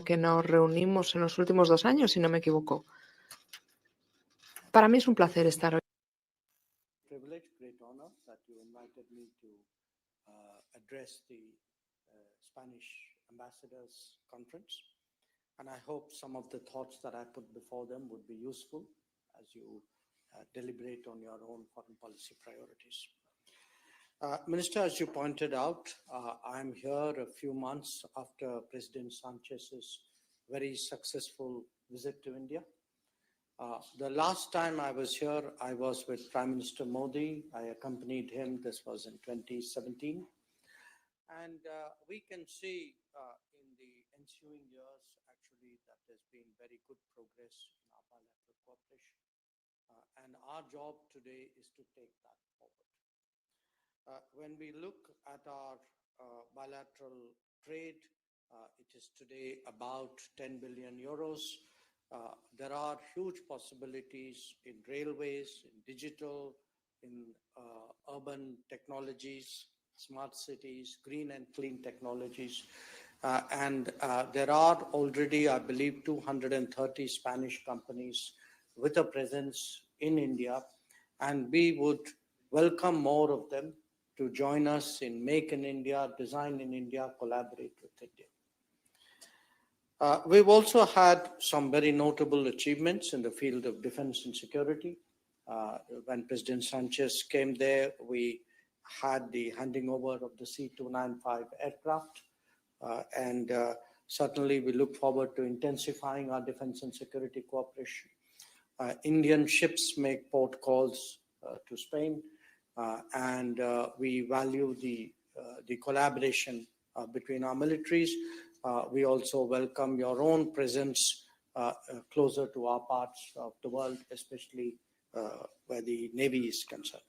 que nos reunimos en los últimos 2 años, si no me equivoco. Para mí es un placer estar hoy. Privilege, great honor that you invited me to address the Spanish Ambassadors Conference. And I hope some of the thoughts that I put before them would be useful as you deliberate on your own foreign policy priorities. Minister, as you pointed out, I'm here a few months after President Sanchez's very successful visit to India. The last time I was here, I was with Prime Minister Modi. I accompanied him. This was in 2017. And we can see in the ensuing years, actually, that there's been very good progress in our bilateral cooperation. And our job today is to take that forward. When we look at our bilateral trade, it is today about 10 billion euros. There are huge possibilities in railways, in digital, in urban technologies, smart cities, green and clean technologies. And there are already, I believe, 230 Spanish companies with a presence in India. And we would welcome more of them to join us in Make in India, Design in India, collaborate with India. We've also had some very notable achievements in the field of defense and security. When President Sanchez came there, we had the handing over of the C-295 aircraft. And certainly we look forward to intensifying our defense and security cooperation. Indian ships make port calls to Spain. And we value the collaboration between our militaries. We also welcome your own presence closer to our parts of the world, especially where the Navy is concerned.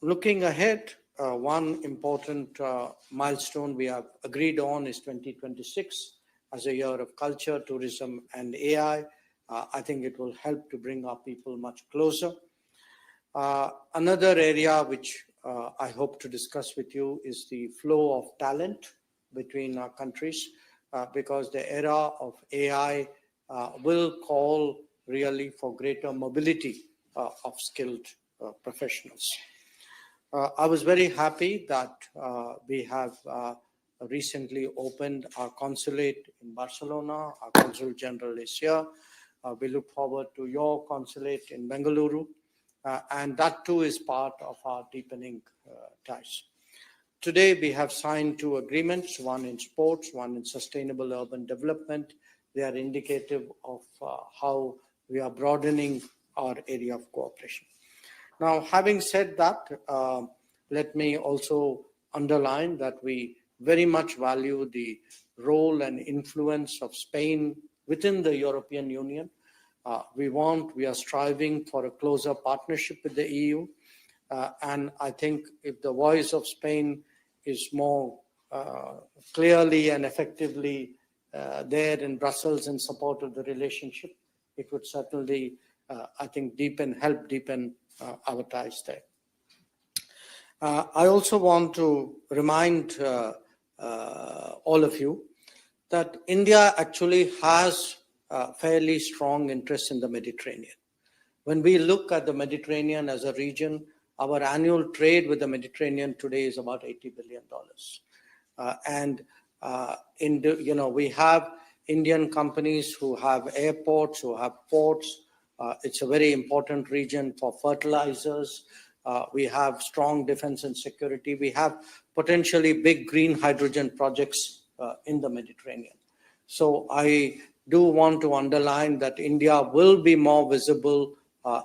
Looking ahead, one important milestone we have agreed on is 2026 as a year of culture, tourism, and AI. I think it will help to bring our people much closer. Another area which I hope to discuss with you is the flow of talent between our countries, because the era of AI will call really for greater mobility of skilled professionals. I was very happy that we have recently opened our consulate in Barcelona. Our Consul General is here. We look forward to your consulate in Bengaluru. And that too is part of our deepening ties. Today, we have signed 2 agreements, one in sports, one in sustainable urban development. They are indicative of how we are broadening our area of cooperation. Now, having said that, let me also underline that we very much value the role and influence of Spain within the European Union. We are striving for a closer partnership with the EU. And I think if the voice of Spain is more clearly and effectively there in Brussels in support of the relationship, it would certainly, I think, help deepen our ties there. I also want to remind all of you that India actually has fairly strong interest in the Mediterranean. When we look at the Mediterranean as a region, our annual trade with the Mediterranean today is about $80 billion. We have Indian companies who have airports, who have ports. It's a very important region for fertilizers. We have strong defense and security. We have potentially big green hydrogen projects in the Mediterranean. So I do want to underline that India will be more visible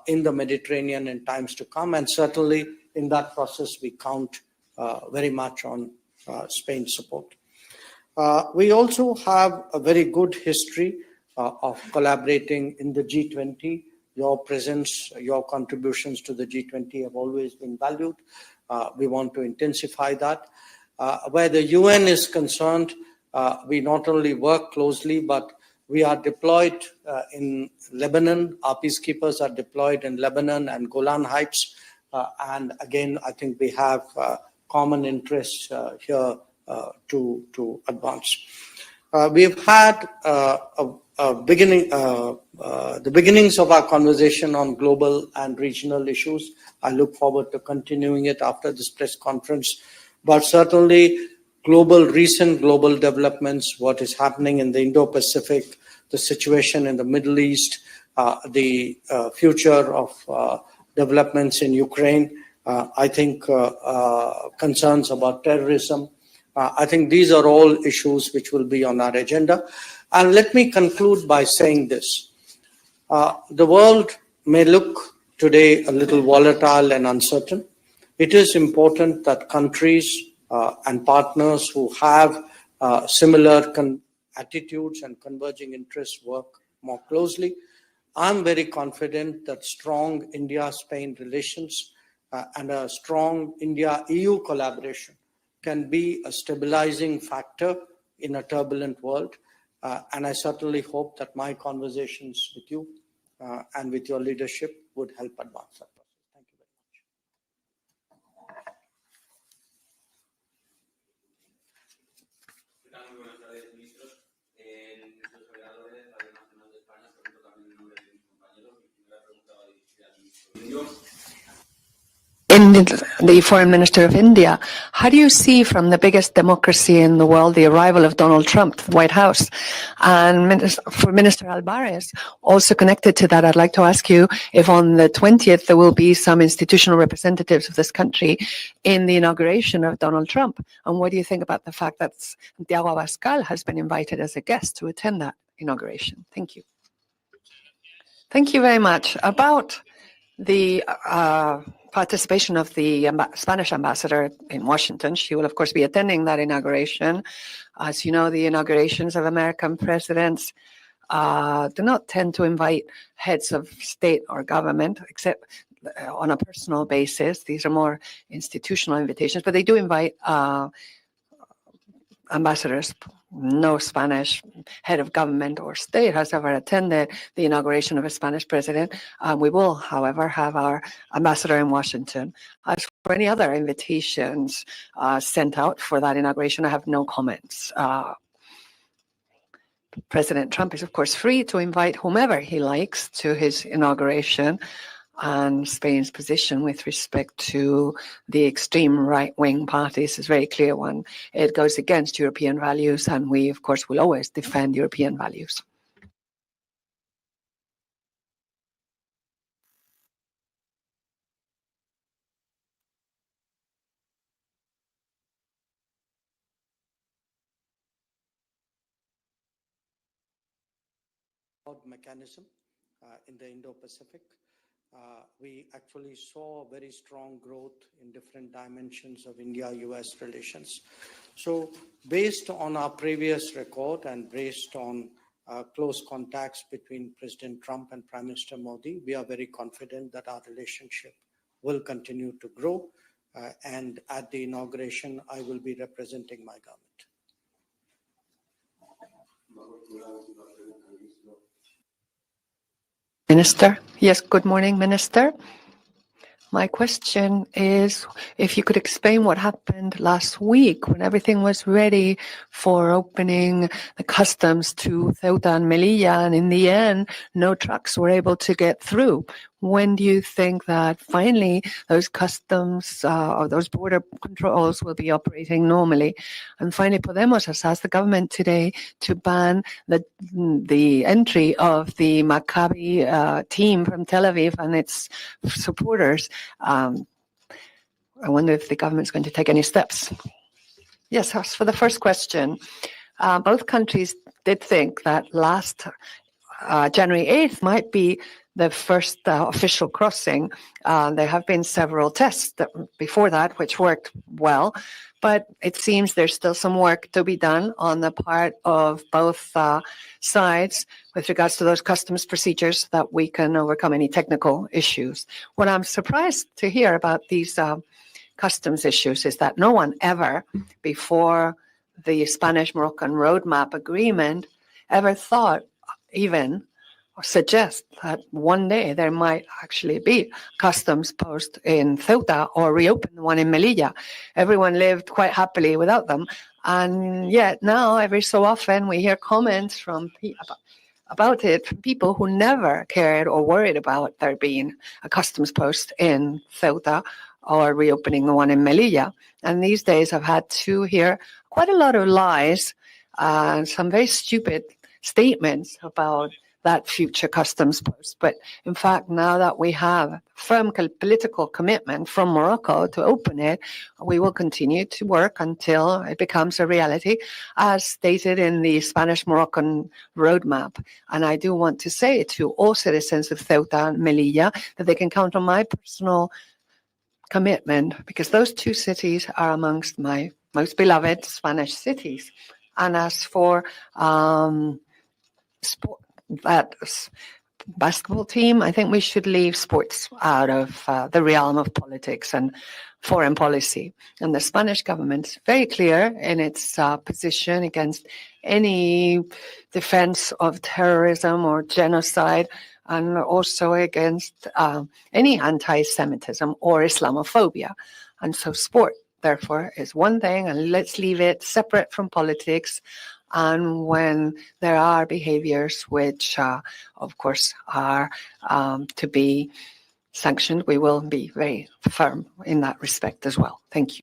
in the Mediterranean in times to come. And certainly in that process, we count very much on Spain's support. We also have a very good history of collaborating in the G20. Your presence, your contributions to the G20 have always been valued. We want to intensify that. Where the UN is concerned, we not only work closely, but we are deployed in Lebanon. Our peacekeepers are deployed in Lebanon and Golan Heights. And again, I think we have common interests here to advance. We've had the beginnings of our conversation on global and regional issues. I look forward to continuing it after this press conference. But certainly, recent global developments, what is happening in the Indo-Pacific, the situation in the Middle East, the future of developments in Ukraine, I think concerns about terrorism. I think these are all issues which will be on our agenda. And let me conclude by saying this. The world may look today a little volatile and uncertain. It is important that countries and partners who have similar attitudes and converging interests work more closely. I'm very confident that strong India-Spain relations and a strong India-EU collaboration can be a stabilizing factor in a turbulent world. And I certainly hope that my conversations with you and with your leadership would help advance that process. Thank you very much. In the Foreign Minister of India, how do you see from the biggest democracy in the world the arrival of Donald Trump to the White House? And for Minister Alvarez, also connected to that, I'd like to ask you if on the 20th there will be some institutional representatives of this country in the inauguration of Donald Trump. And what do you think about the fact that Santiago Abascal has been invited as a guest to attend that inauguration? Thank you. Thank you very much. About the participation of the Spanish ambassador in Washington. She will, of course, be attending that inauguration. As you know, the inaugurations of American presidents do not tend to invite heads of state or government, except on a personal basis. These are more institutional invitations, but they do invite ambassadors. No Spanish head of government or state has ever attended the inauguration of a Spanish president. We will, however, have our ambassador in Washington. As for any other invitations sent out for that inauguration, I have no comments. President Trump is, of course, free to invite whomever he likes to his inauguration. And Spain's position with respect to the extreme right-wing parties is a very clear one. It goes against European values, and we, of course, will always defend European values. Mechanism in the Indo-Pacific. We actually saw very strong growth in different dimensions of India-US relations. So based on our previous record and based on close contacts between President Trump and Prime Minister Modi, we are very confident that our relationship will continue to grow. And at the inauguration, I will be representing my government. Minister. Yes, good morning, Minister. My question is if you could explain what happened last week when everything was ready for opening the customs to Ceuta and Melilla, and in the end, no trucks were able to get through. When do you think that finally those customs or those border controls will be operating normally? And finally, Podemos has asked the government today to ban the entry of the Maccabi team from Tel Aviv and its supporters. I wonder if the government is going to take any steps. Yes, as for the first question, both countries did think that last January 8th might be the first official crossing. There have been several tests before that which worked well, but it seems there's still some work to be done on the part of both sides with regards to those customs procedures that we can overcome any technical issues. What I'm surprised to hear about these customs issues is that no one ever, before the Spanish-Moroccan roadmap agreement, ever thought even suggest that one day there might actually be customs post in Ceuta or reopen the one in Melilla. Everyone lived quite happily without them. And yet now, every so often, we hear comments from about it from people who never cared or worried about there being a customs post in Ceuta or reopening the one in Melilla. And these days I've had to hear quite a lot of lies and some very stupid statements about that future customs post. But in fact, now that we have firm political commitment from Morocco to open it, we will continue to work until it becomes a reality, as stated in the Spanish-Moroccan roadmap. And I do want to say to all citizens of Ceuta and Melilla that they can count on my personal commitment, because those two cities are amongst my most beloved Spanish cities. And as for sport, that basketball team, I think we should leave sports out of the realm of politics and foreign policy. And the Spanish government is very clear in its position against any defense of terrorism or genocide, and also against any anti-Semitism or Islamophobia. And so sport, therefore, is one thing, and let's leave it separate from politics. And when there are behaviors which, of course, are to be sanctioned, we will be very firm in that respect as well. Thank you.